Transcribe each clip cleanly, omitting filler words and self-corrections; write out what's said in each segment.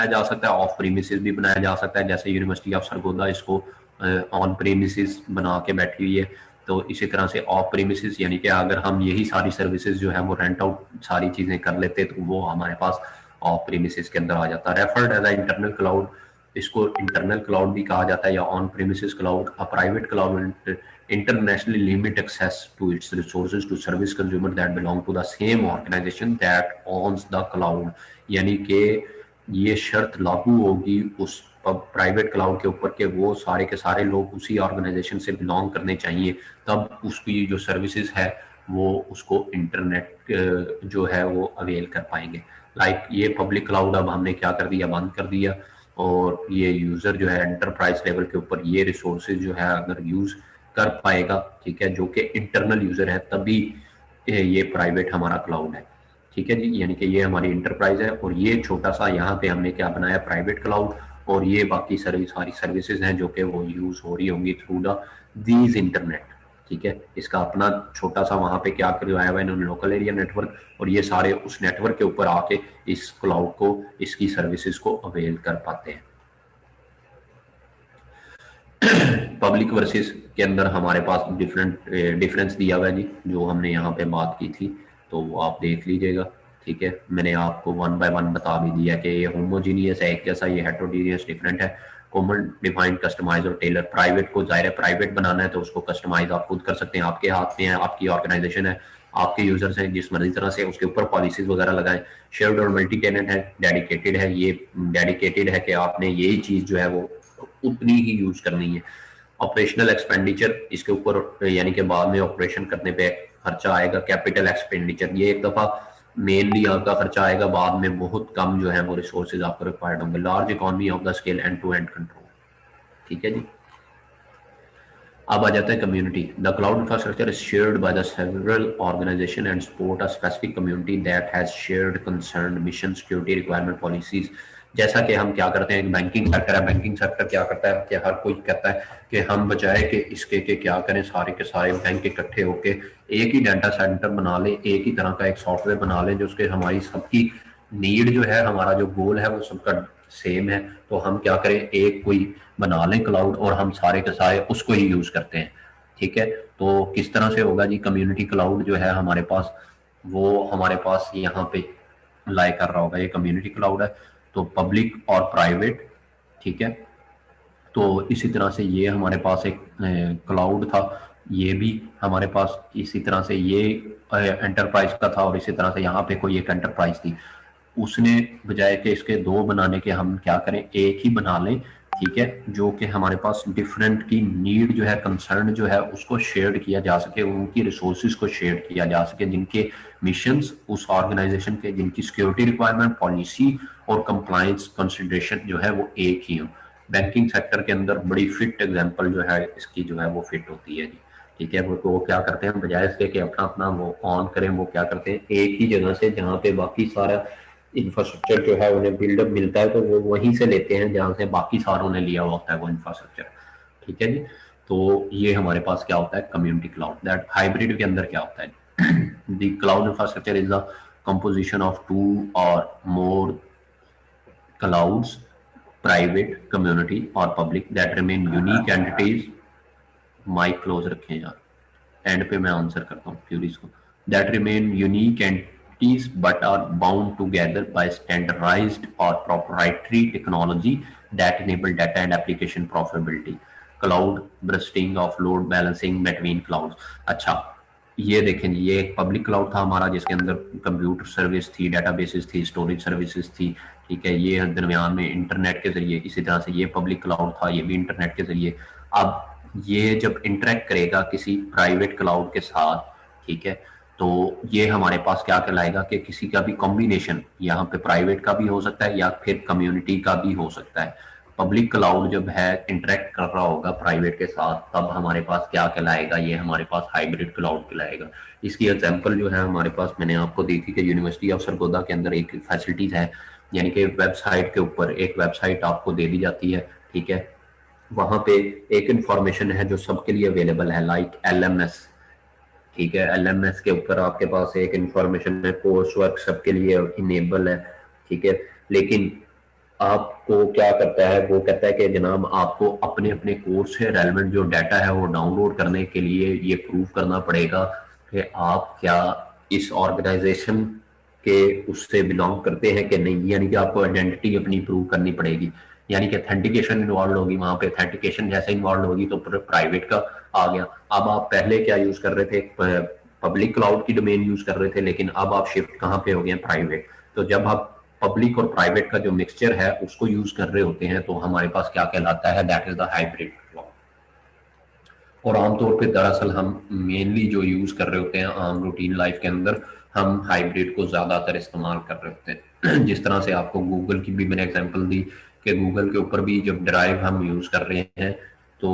जा सकता है, ऑफ प्रीमिसेस भी बनाया जा सकता है, जैसे यूनिवर्सिटी ऑफ सरगोदा इसको ऑन प्रीमिसेस बना के बैठी हुई है। तो इसी तरह से ऑफ प्रीमिसेस यानी कि अगर हम यही सारी सर्विसेज जो है वो रेंट आउट सारी चीज़ें कर लेते तो वो हमारे पास ऑफ प्रीमिसेस के अंदर आ जाता है। Referred as a internal cloud, इसको इंटरनल क्लाउड भी कहा जाता है या on premises cloud. A private cloud internationally limit access to its resources to service consumer that belong to the same organization that owns the cloud। यानी कि ये शर्त लागू होगी उस प्राइवेट क्लाउड के ऊपर के वो सारे के सारे लोग उसी ऑर्गेनाइजेशन से बिलोंग करने चाहिए, तब उसकी जो सर्विसेज है वो उसको इंटरनेट जो है वो अवेल कर पाएंगे। लाइक ये पब्लिक क्लाउड अब हमने क्या कर दिया, बंद कर दिया, और ये यूजर जो है एंटरप्राइज लेवल के ऊपर ये रिसोर्सेज जो है अगर यूज कर पाएगा, ठीक है, जो कि इंटरनल यूजर है, तभी ये प्राइवेट हमारा क्लाउड है। ठीक है जी, यानी कि ये हमारी इंटरप्राइज है और ये छोटा सा यहाँ पे हमने क्या बनाया, प्राइवेट क्लाउड, और ये बाकी सारी सर्विसेज हैं जो कि वो यूज हो रही होंगी थ्रू द दीज इंटरनेट। ठीक है, इसका अपना छोटा सा वहां पे क्या करवाया हुआ है इन्होंने, लोकल एरिया नेटवर्क, और ये सारे उस नेटवर्क के ऊपर आके इस क्लाउड को, इसकी सर्विसेज को अवेल कर पाते हैं। पब्लिक वर्सेस के अंदर हमारे पास डिफरेंस दिया हुआ है जी, जो हमने यहाँ पे बात की थी, तो आप देख लीजिएगा। ठीक है, मैंने आपको वन बाय वन बता भी दिया कि ये होमोजीनियस है एक जैसा, ये हेट्रोजीनियस डिफरेंट है। कॉमन डिफाइंड कस्टमाइज और टेलर, प्राइवेट को जाहिर है प्राइवेट बनाना है तो उसको कस्टमाइज आप खुद कर सकते हैं, आपके हाथ में है, आपकी ऑर्गेनाइजेशन है, आपके यूजर्स हैं, जिस मर्जी तरह से उसके ऊपर पॉलिसीज वगैरह लगाएं। शेयर्ड और मल्टी टेनेंट है, डेडिकेटेड है, ये डेडिकेटेड है कि आपने यही चीज जो है वो उतनी ही यूज करनी है। ऑपरेशनल एक्सपेंडिचर, इसके ऊपर यानी कि बाद में ऑपरेशन करने पे खर्चा आएगा। कैपिटल एक्सपेंडिचर, ये एक दफा मेनली आपका खर्चा आएगा, बाद में बहुत कम जो है वो रिसोर्सेज आपको रिक्वायर्ड होंगे। Large economy of the scale, end to end control. ठीक है जी, अब आ जाता है community. The cloud infrastructure is shared by the several organization and support a specific community that has shared concern, mission, security requirement, policies. जैसा कि हम क्या करते हैं, बैंकिंग सेक्टर है, बैंकिंग सेक्टर क्या करता है कि हर कोई कहता है कि हम बजाय कि इसके के क्या करें, सारे के सारे बैंक इकट्ठे होके एक ही डाटा सेंटर बना लें, एक ही तरह का एक सॉफ्टवेयर बना लें जो उसके हमारी सबकी नीड जो है, हमारा जो गोल है वो सबका सेम है, तो हम क्या करें, एक कोई बना लें क्लाउड और हम सारे के सारे उसको ही यूज करते हैं। ठीक है, तो किस तरह से होगा जी, कम्युनिटी क्लाउड जो है हमारे पास, वो हमारे पास यहाँ पे लाई कर रहा होगा, ये कम्युनिटी क्लाउड है, तो पब्लिक और प्राइवेट। ठीक है, तो इसी तरह से ये हमारे पास एक क्लाउड था, ये भी हमारे पास इसी तरह से ये एंटरप्राइज का था, और इसी तरह से यहाँ पे कोई एक एंटरप्राइज थी, उसने बजाय के इसके दो बनाने के हम क्या करें, एक ही बना लें। ठीक है, जो कि हमारे पास डिफरेंट की नीड जो है, कंसर्न जो है, उसको शेयर किया जा सके, उनकी रिसोर्सेज को शेयर किया जा सके, जिनके मिशंस उस ऑर्गेनाइजेशन के, जिनकी सिक्योरिटी रिक्वायरमेंट, पॉलिसी और कंप्लायंस कंसिडरेशन जो है वो एक ही हो। बैंकिंग सेक्टर के अंदर बड़ी फिट एग्जांपल जो है इसकी जो है वो फिट होती है जी। ठीक है, वो क्या करते हैं, बजाय इसके कि अपना अपना वो ऑन करें, वो क्या करते हैं, एक ही जगह से जहाँ पे बाकी सारा इंफ्रास्ट्रक्चर जो है उन्हें बिल्डअप मिलता है, तो वो वहीं से लेते हैं जहाँ से बाकी सारों ने लिया हुआ होता है वो इंफ्रास्ट्रक्चर। ठीक है जी, तो ये हमारे पास क्या होता है, कम्युनिटी क्लाउड। दैट हाइब्रिड के अंदर क्या होता है, the cloud infrastructure is the composition of two और मोर clouds, private, community और public that remain unique entities। Mike close रखें यार, एंड पे मैं आंसर करता हूँ क्यूरीज को। That remain unique entities but are bound together by standardised और proprietary technology that enable data and application profitability. Cloud bursting of load balancing between clouds. अच्छा, ये देखें, ये एक पब्लिक क्लाउड था हमारा जिसके अंदर कंप्यूटर सर्विस थी, डेटाबेसेस थी, स्टोरेज सर्विसेज थी। ठीक है, ये दरमियान में इंटरनेट के जरिए, इसी तरह से ये पब्लिक क्लाउड था, ये भी इंटरनेट के जरिए। अब ये जब इंटरेक्ट करेगा किसी प्राइवेट क्लाउड के साथ, ठीक है, तो ये हमारे पास क्या कहलाएगा कि किसी का भी कॉम्बिनेशन, यहाँ पे प्राइवेट का भी हो सकता है या फिर कम्युनिटी का भी हो सकता है। पब्लिक क्लाउड जब है इंटरेक्ट कर रहा होगा प्राइवेट के साथ, तब हमारे पास क्या कहलाएगा, ये हमारे पास हाइब्रिड क्लाउड कहलाएगा। इसकी एग्जांपल जो है हमारे पास मैंने आपको दी थी कि यूनिवर्सिटी ऑफ सरगोदा के अंदर एक फैसिलिटीज है, यानी कि वेबसाइट के ऊपर एक वेबसाइट आपको दे दी जाती है। ठीक है, वहां पे एक इंफॉर्मेशन है जो सबके लिए अवेलेबल है, लाइक एलएमएस। ठीक है, एलएमएस के ऊपर आपके पास एक इंफॉर्मेशन है, कोर्स वर्क सबके लिए इनेबल है। ठीक है, लेकिन आपको क्या करता है, वो कहता है कि जनाब आपको अपने अपने कोर्स से रेलेवेंट जो डाटा है वो डाउनलोड करने के लिए ये प्रूव करना पड़ेगा कि आप क्या इस ऑर्गेनाइजेशन के उससे बिलोंग करते हैं कि नहीं, यानी कि आपको आइडेंटिटी अपनी प्रूव करनी पड़ेगी, यानी कि अथेंटिकेशन इन्वॉल्व होगी, वहां पे अथेंटिकेशन जैसे इन्वॉल्व होगी तो प्राइवेट का आ गया। अब आप पहले क्या यूज कर रहे थे, पब्लिक क्लाउड की डोमेन यूज कर रहे थे, लेकिन अब आप शिफ्ट कहाँ पे हो गए, प्राइवेट। तो जब आप पब्लिक और प्राइवेट का जो मिक्सचर है उसको यूज कर रहे होते हैं तो हमारे पास क्या कहलाता है, that is the hybrid cloud. और आमतौर पे दरअसल हम मेनली जो यूज कर रहे होते हैं आम रूटीन लाइफ के अंदर, हम हाइब्रिड को ज्यादातर इस्तेमाल कर रहे होते हैं। जिस तरह से आपको गूगल की भी मैंने एग्जांपल दी कि गूगल के ऊपर भी जब ड्राइव हम यूज कर रहे हैं तो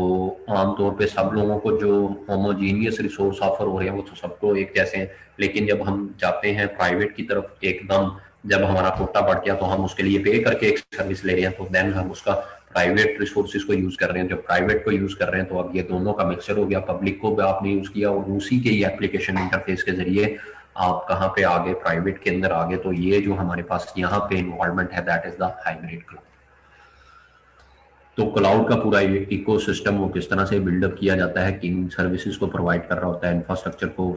आमतौर पे सब लोगों को जो होमोजीनियस रिसोर्स ऑफर हो रहे हैं वो तो सबको एक जैसे हैं, लेकिन जब हम जाते हैं प्राइवेट की तरफ एकदम, जब हमारा कोटा बढ़ गया तो हम उसके लिए पे करके एक सर्विस ले रहे हैं, तो देन हम उसका प्राइवेट रिसोर्सेज को यूज कर रहे हैं। जब प्राइवेट को यूज कर रहे हैं तो अब ये दोनों का मिक्सचर हो गया, पब्लिक को भी आपने यूज किया और उसी के ही एप्लीकेशन इंटरफेस के जरिए आप कहाँ पे आगे, प्राइवेट के अंदर आगे। तो ये जो हमारे पास यहाँ पे इन्वॉल्वमेंट है that is the hybrid cloud. तो क्लाउड का पूरा इकोसिस्टम वो किस तरह से बिल्डअप किया जाता है, किन सर्विसेज को प्रोवाइड कर रहा होता है, इंफ्रास्ट्रक्चर को,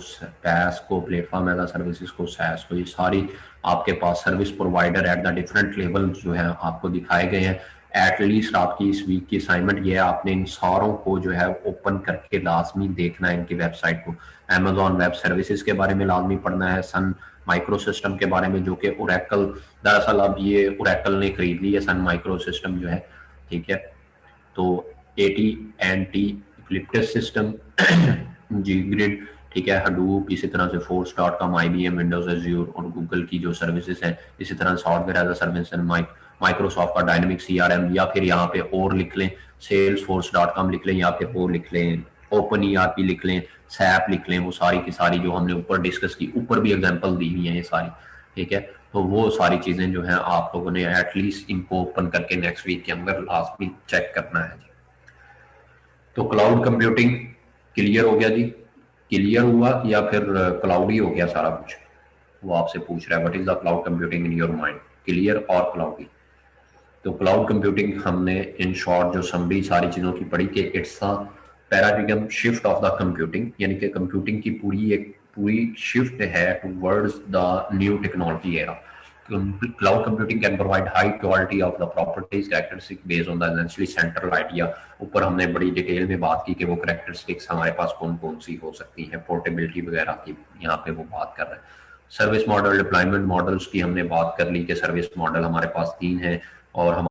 पैस को, प्लेटफॉर्म एज अ सर्विसेज को, सैस को, ये सारी आपके पास service provider at the different level जो है आपको दिखाए गए हैं। एटलीस्ट आपकी इस वीक की असाइनमेंट ये है, आपने इन सारों को जो है ओपन करके लाजमी देखना है इनकी वेबसाइट को। अमेजॉन वेब सर्विसेज के बारे में लाजमी पढ़ना है, सन माइक्रो सिस्टम के बारे में जो कि ओरेकल, दरअसल अब ये ओरेकल ने खरीद ली है सन माइक्रो सिस्टम जो है, ठीक है। तो AT and T Eucalyptus system G grid, ठीक है, हडूप, इसी तरह से Force dot com, IBM, Windows Azure और गूगल की जो सर्विसेज हैं, इसी तरह software as a service, Microsoft का डायनेमिक CRM, या फिर यहाँ पे और लिख लें सेल्स फोर्स डॉट कॉम लिख लें, या फिर और लिख लें ओपन ERP लिख लें, सैप लिख लें, वो सारी की सारी जो हमने ऊपर डिस्कस की, ऊपर भी एग्जांपल दी हुई है ये सारी, ठीक है। तो वो सारी चीजें जो है आप लोगों ने एटलीस्ट इनको ओपन करके नेक्स्ट वीक के अंदर लास्ट में चेक करना है जी। तो क्लाउड कंप्यूटिंग क्लियर हो गया जी, क्लियर हुआ या फिर क्लाउड ही हो गया सारा कुछ, वो आपसे पूछ रहा है what is the cloud computing in your mind, clear और क्लाउडी। तो क्लाउड कंप्यूटिंग हमने इन शॉर्ट जो समरी सारी चीजों की पढ़ी कि it's a paradigm shift of the computing, यानी कि कंप्यूटिंग की पूरी शिफ्ट है towards the new technology era. Cloud computing can provide high quality of the properties characteristic based on the essentially central idea। ऊपर हमने बड़ी डिटेल में बात की कि वो करेक्टरिस्टिक्स हमारे पास कौन कौन सी हो सकती हैं, पोर्टेबिलिटी वगैरह की यहाँ पे वो बात कर रहे हैं। सर्विस मॉडल, डिप्लॉयमेंट मॉडल्स की हमने बात कर ली कि सर्विस मॉडल हमारे पास 3 है और हम